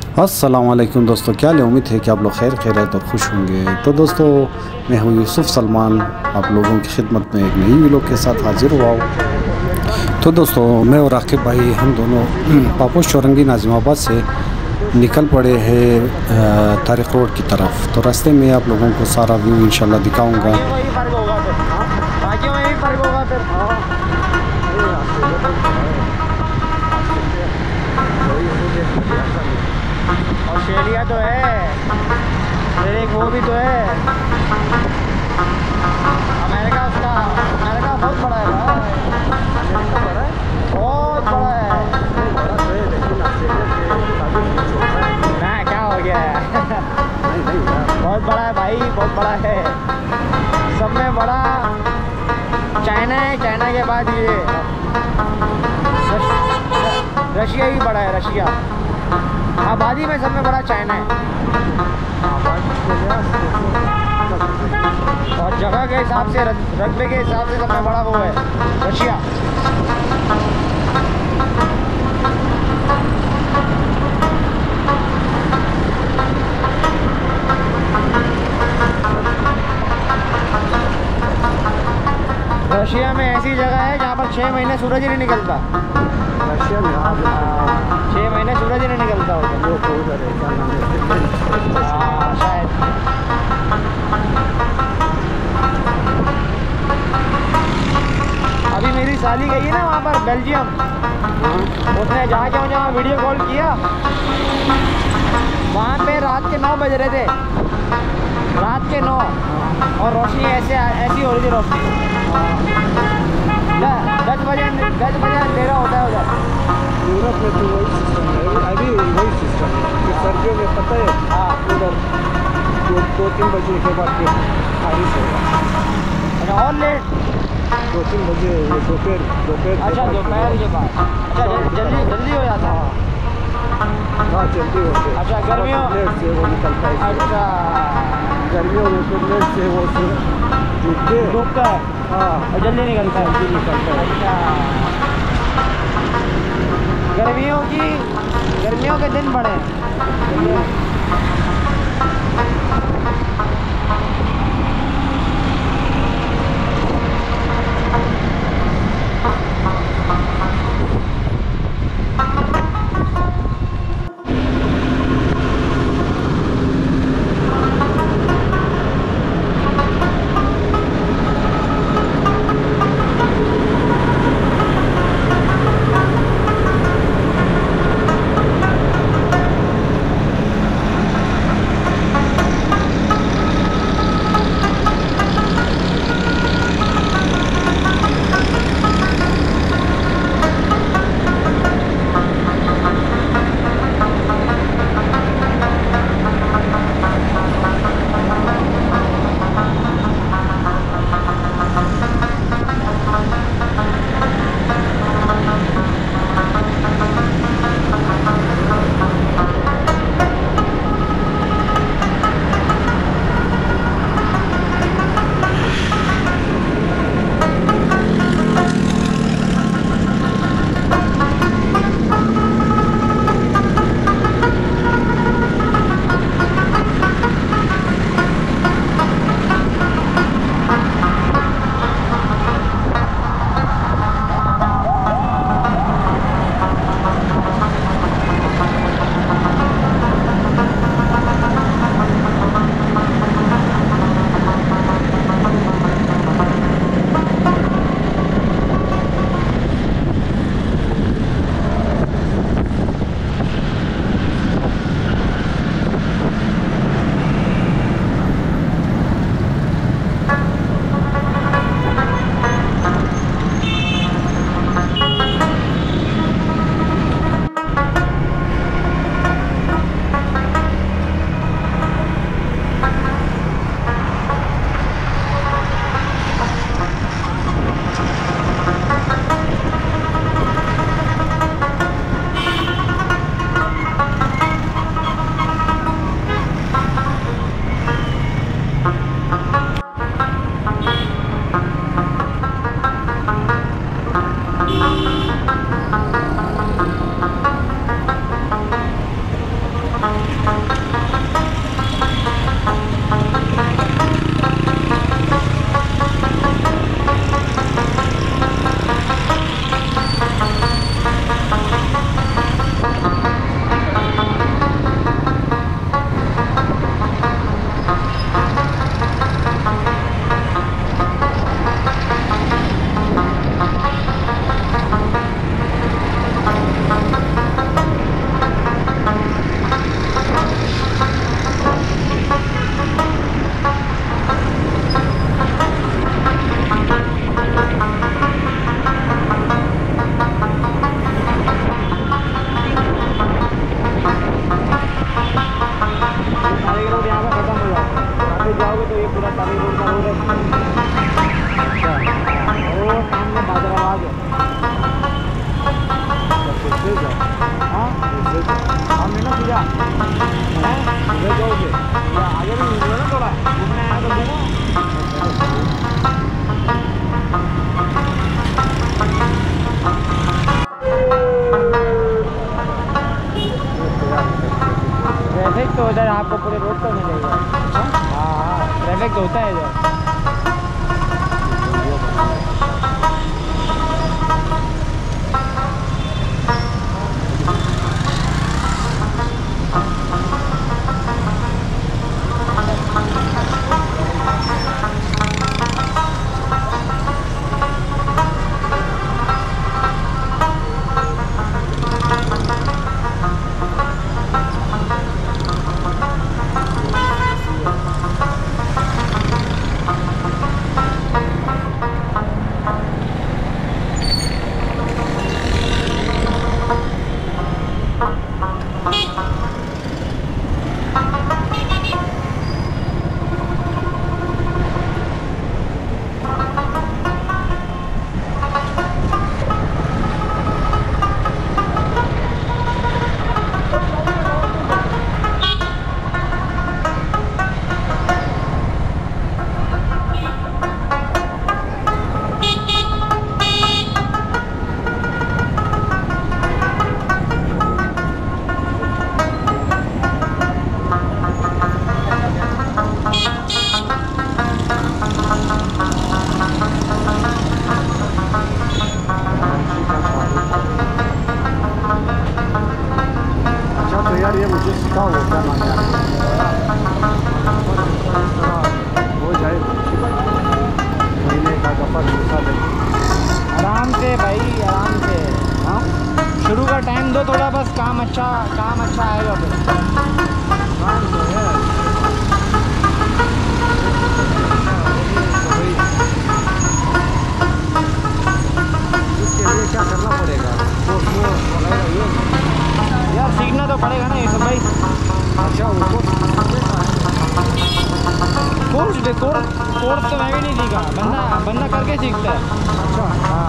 अस्सलाम वालेकुम दोस्तों, क्या ले उम्मीद है कि आप लोग खैर तो खुश होंगे। तो दोस्तों, मैं हूँ यूसुफ सलमान, आप लोगों की खिदमत में एक नई वीडियो के साथ हाजिर हुआ हूँ। तो दोस्तों, मैं और राकिब भाई हम दोनों पापोश चौरंगी नाजिमाबाद से निकल पड़े हैं तारिक रोड की तरफ। तो रास्ते में आप लोगों को सारा व्यू इंशाल्लाह दिखाऊंगा। ऑस्ट्रेलिया तो है, फिर एक वो भी तो है अमेरिका। उसका अमेरिका बहुत बड़ा है भाई, बहुत बड़ा है। ना क्या हो गया है बहुत बड़ा है भाई, बहुत बड़ा है। सब में बड़ा चाइना है, चाइना के बाद ये रशिया ही बड़ा है। रशिया आबादी में सब में बड़ा चाइना है, और जगह के हिसाब से, रकबे के हिसाब से सब में बड़ा वो है रशिया। रशिया में ऐसी जगह है जहाँ पर 6 महीने सूरज ही नहीं निकलता। रशिया में 6 महीने सूरज ही नहीं निकलता होगा शायद। अभी मेरी साली गई है ना वहाँ पर बेल्जियम, उसने जहाँ वीडियो कॉल किया, वहाँ पे रात के 9 बज रहे थे, रात के 9, और रोशनी ऐसी हो रही थी। रोशनी 10 बजे अंधेरा होता है उधर। यूरोप में तो वही सिस्टम है, अभी वही सिस्टम है कि सर्दियों में पता है। हाँ, उधर 2-3 बजे के बाद फिर बारिश होगा। अच्छा, और लेट 2-3 बजे दोपहर। अच्छा, दोपहर के बाद। अच्छा, जल्दी हो जाता है। हाँ, जल्दी होते। अच्छा, गर्मियों लेट से वो निकलता है। अच्छा, गर्मियों में तो लेट से वो डूबता है। हाँ, और जल्दी निकलता है। अच्छा, गर्मियों के दिन बड़े हैं। तो उधर आपको पूरे रोड पर मिलेगा। हाँ, ट्रैफिक तो होता है इधर। ये मुझे सिखाओ क्या नाम है हो जाए महीने का दफा दूसरा दिन। आराम से भाई, आराम से। हाँ, शुरू का टाइम दो थोड़ा, बस काम अच्छा आएगा फिर। काम तो है इसके लिए क्या करना पड़ेगा? यार सीखना तो पड़ेगा ना ये सब भाई। अच्छा वो कोर्स तो मैं भी नहीं सीखा, बंदा करके सीखता है। अच्छा हाँ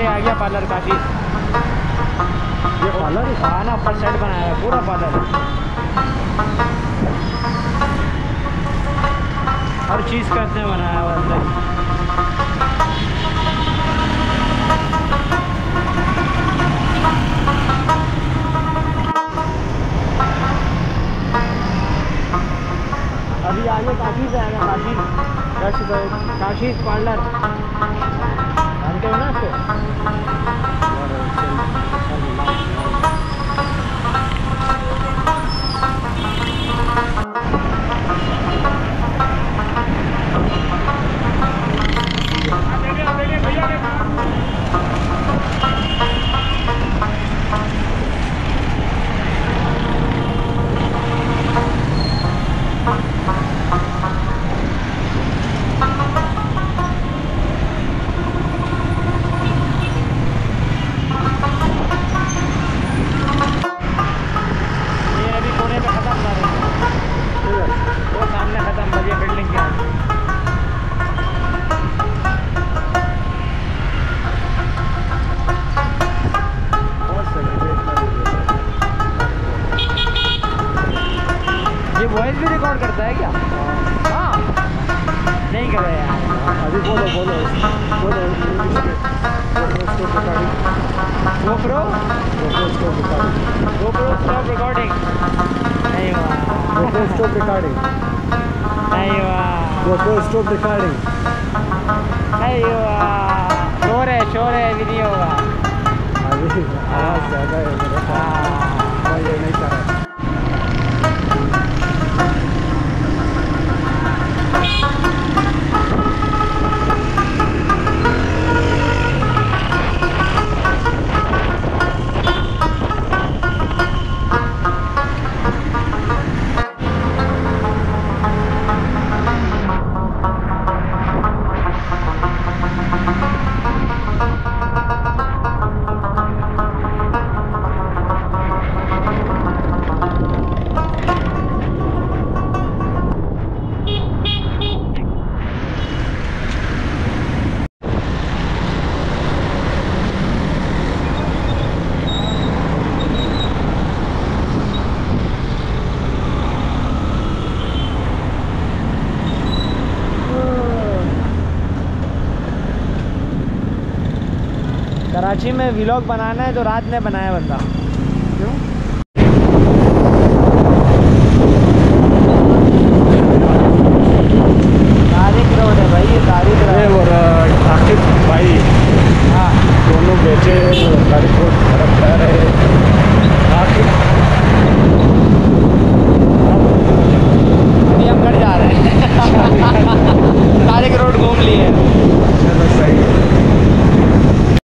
आ गया पार्लर काफी। ये पार्लर है? हाँ ना, ऊपर सेट बनाया है पूरा पार्लर, हर चीज़ का इसने बनाया हुआ अंदर। अभी आगे काशी से आएगा, काशी पार्लर जानते हो ना उसको। बोलो बोलो इंग्लिश में stop recording GoPro stop recording GoPro stop recording. अय्वा स्टॉप रिकॉर्डिंग अय्वा स्टॉप रिकॉर्डिंग अय्वा शोर है अभी नहीं होगा। अभी आवाज़ ज़्यादा है मेरे हाँ मैं ये नहीं कर रहा। कराची में व्लॉग बनाना है तो रात में बनाया बंदा।